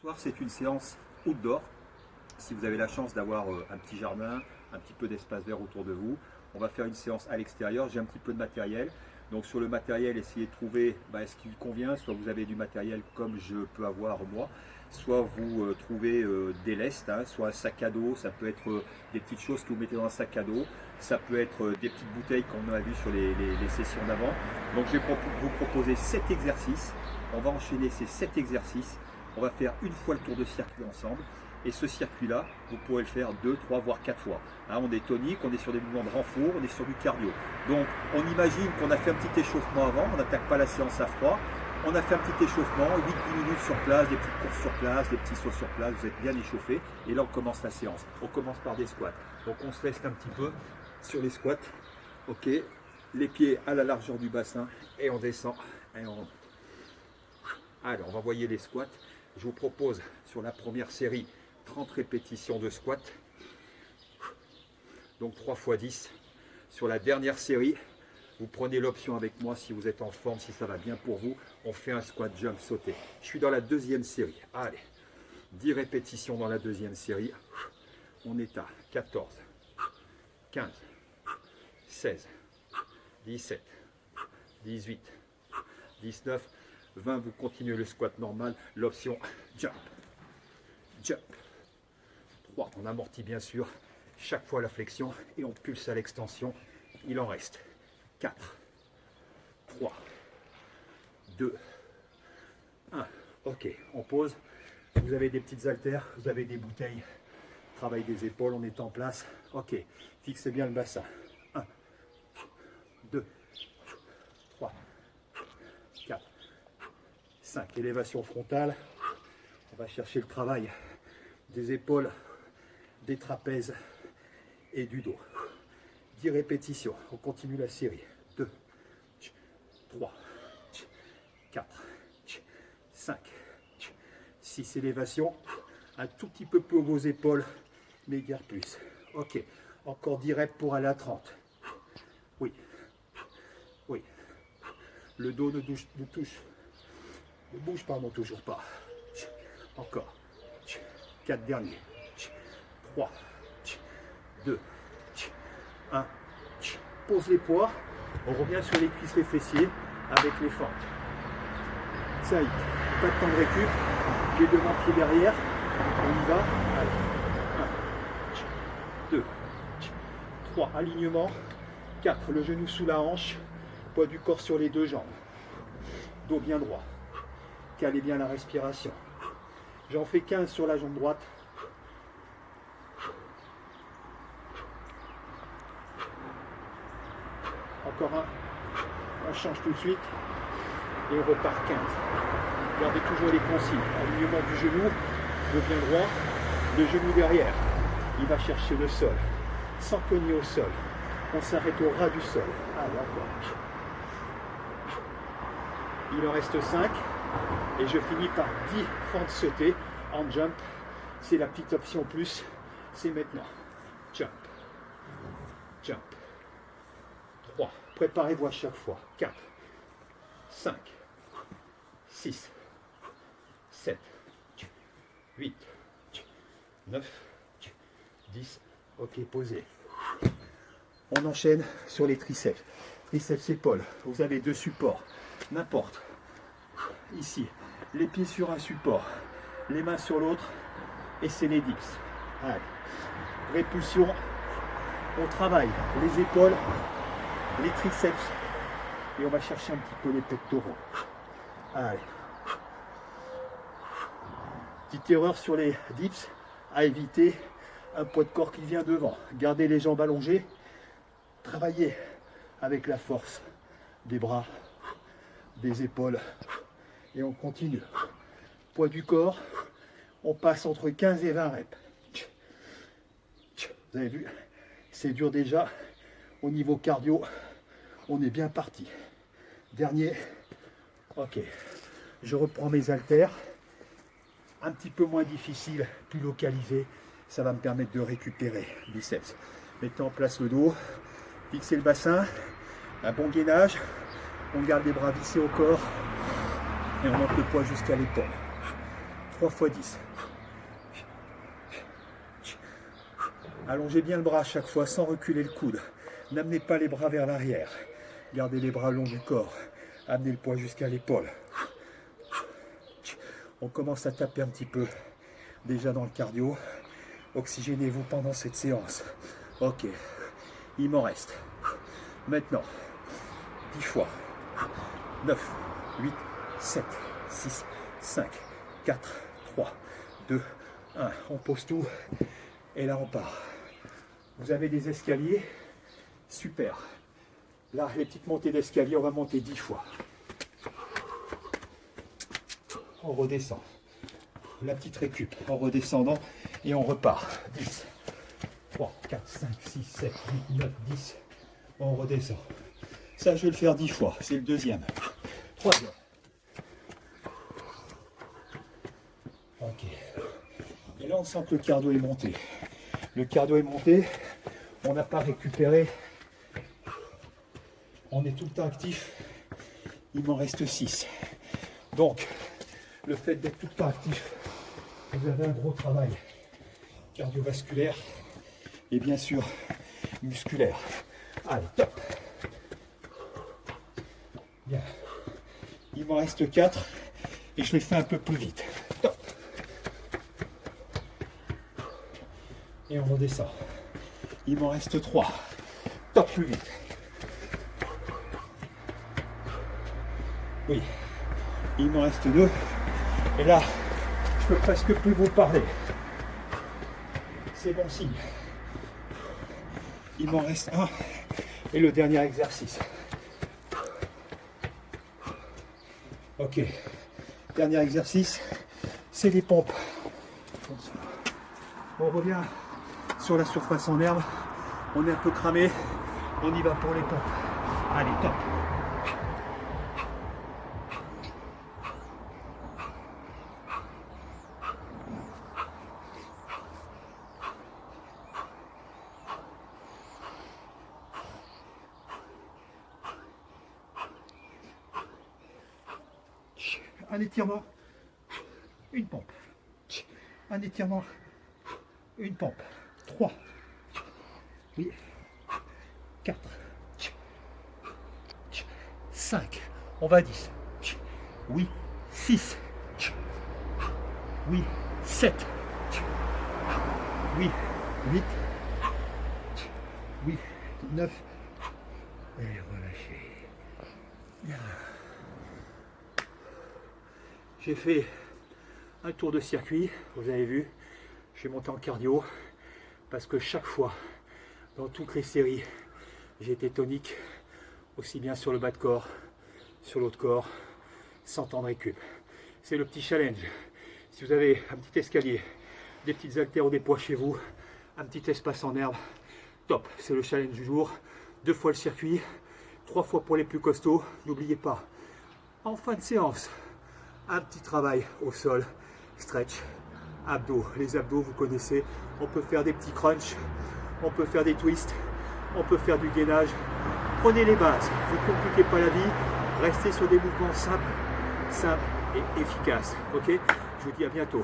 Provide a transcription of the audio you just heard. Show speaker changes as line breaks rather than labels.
soir, c'est une séance outdoor. Si vous avez la chance d'avoir un petit jardin, un petit peu d'espace vert autour de vous, on va faire une séance à l'extérieur. J'ai un petit peu de matériel. Donc sur le matériel, essayez de trouver ce qui vous convient. Soit vous avez du matériel comme je peux avoir moi, soit vous trouvez des lestes, soit un sac à dos. Ça peut être des petites choses que vous mettez dans un sac à dos. Ça peut être des petites bouteilles qu'on a vues sur les sessions d'avant. Donc je vais vous proposer 7 exercices. On va enchaîner ces 7 exercices. On va faire une fois le tour de circuit ensemble. Et ce circuit-là, vous pourrez le faire 2, 3, voire 4 fois. On est tonique, on est sur des mouvements de renfort, on est sur du cardio. Donc on imagine qu'on a fait un petit échauffement avant, on n'attaque pas la séance à froid. On a fait un petit échauffement, 8-10 minutes sur place, des petites courses sur place, des petits sauts sur place, vous êtes bien échauffé. Et là on commence la séance. On commence par des squats. Donc on se laisse un petit peu sur les squats. Ok, les pieds à la largeur du bassin et on descend et on remonte. Alors on va envoyer les squats. Je vous propose sur la première série 30 répétitions de squat, donc 3 x 10. Sur la dernière série, vous prenez l'option avec moi si vous êtes en forme, si ça va bien pour vous, on fait un squat jump sauté. Je suis dans la deuxième série. Allez, 10 répétitions dans la deuxième série. On est à 14, 15, 16, 17, 18, 19, 20. Vous continuez le squat normal, l'option jump, jump. 3, on amortit bien sûr chaque fois la flexion et on pulse à l'extension. Il en reste 4, 3, 2, 1. Ok, on pose. Vous avez des petites haltères, vous avez des bouteilles. Travail des épaules, on est en place. Ok, fixez bien le bassin. 1, 2, 3, 4, 5. Élévation frontale. On va chercher le travail des épaules, des trapèzes et du dos. 10 répétitions. On continue la série. 2, 3, 4, 5, 6. Élévation. Un tout petit peu pour vos épaules, mais guère plus. Ok. Encore 10 reps pour aller à 30. Oui. Oui. Le dos ne bouge pardon, toujours pas. Encore. 4 derniers. 3, 2, 1. Pose les poids. On revient sur les cuisses, les fessiers avec les fentes. Ça y est. Pas de temps de récup. Pied devant, pied derrière. On y va. Allez. 1, 2, 3. Alignement. 4. Le genou sous la hanche. Poids du corps sur les deux jambes. Dos bien droit. Calez bien la respiration. J'en fais 15 sur la jambe droite. Encore un. On change tout de suite. Et on repart 15. Gardez toujours les consignes. Alignement du genou. Le bien droit. Le genou derrière. Il va chercher le sol. Sans cogner au sol. On s'arrête au ras du sol. Allez, encore. Il en reste 5. Et je finis par 10 fentes sautées en jump. C'est la petite option plus. C'est maintenant. Jump. Jump. 3. Préparez-vous à chaque fois. 4. 5. 6. 7. 8. 9. 10. Ok, posez. On enchaîne sur les triceps. Triceps épaules. Vous avez 2 supports. N'importe. Ici, les pieds sur un support, les mains sur l'autre, et c'est les dips. Allez. Répulsion, on travaille les épaules, les triceps, et on va chercher un petit peu les pectoraux. Allez. Petite erreur sur les dips, à éviter, un poids de corps qui vient devant. Gardez les jambes allongées, travaillez avec la force des bras, des épaules. Et on continue. Poids du corps, on passe entre 15 et 20 reps. Vous avez vu, c'est dur déjà. Au niveau cardio, on est bien parti. Dernier. Ok. Je reprends mes haltères. Un petit peu moins difficile, plus localisé. Ça va me permettre de récupérer biceps. Mettez en place le dos. Fixez le bassin. Un bon gainage. On garde les bras vissés au corps. Et on monte le poids jusqu'à l'épaule. 3 fois 10. Allongez bien le bras à chaque fois sans reculer le coude. N'amenez pas les bras vers l'arrière. Gardez les bras long du corps. Amenez le poids jusqu'à l'épaule. On commence à taper un petit peu déjà dans le cardio. Oxygénez-vous pendant cette séance. Ok, il m'en reste. Maintenant, 10 fois. 9, 8, 7, 6, 5, 4, 3, 2, 1. On pose tout. Et là, on part. Vous avez des escaliers. Super. Là, les petites montées d'escalier, on va monter 10 fois. On redescend. La petite récup en redescendant et on repart. 10, 3, 4, 5, 6, 7, 8, 9, 10. On redescend. Ça, je vais le faire 10 fois. C'est le deuxième. Troisième. Ok. Et là, on sent que le cardio est monté. Le cardio est monté. On n'a pas récupéré. On est tout le temps actif. Il m'en reste 6. Donc, le fait d'être tout le temps actif, vous avez un gros travail cardiovasculaire et bien sûr musculaire. Allez, top. Bien. Il m'en reste 4 et je les fais un peu plus vite. Top. Et on redescend. Il m'en reste 3. Top, plus vite. Oui. Il m'en reste 2. Et là, je peux presque plus vous parler. C'est bon signe. Il m'en reste 1. Et le dernier exercice. Ok. Dernier exercice, c'est les pompes. On revient sur la surface en herbe. On est un peu cramé. On y va pour les pompes. Allez, top. Un étirement, une pompe. Un étirement, une pompe. 3. Oui. 4. 5. On va à 10. Oui. 6. Oui. 7. Oui. 8. Oui. 9. Et relâchez. Bien. J'ai fait un tour de circuit, vous avez vu, j'ai monté en cardio parce que chaque fois, dans toutes les séries, j'ai été tonique, aussi bien sur le bas de corps, sur l'autre corps, sans temps de récup. C'est le petit challenge. Si vous avez un petit escalier, des petites haltères ou des poids chez vous, un petit espace en herbe, top, c'est le challenge du jour. 2 fois le circuit, 3 fois pour les plus costauds. N'oubliez pas, en fin de séance, un petit travail au sol, stretch, abdos. Les abdos, vous connaissez, on peut faire des petits crunchs, on peut faire des twists, on peut faire du gainage. Prenez les bases, vous ne compliquez pas la vie, restez sur des mouvements simples et efficaces. Ok, je vous dis à bientôt.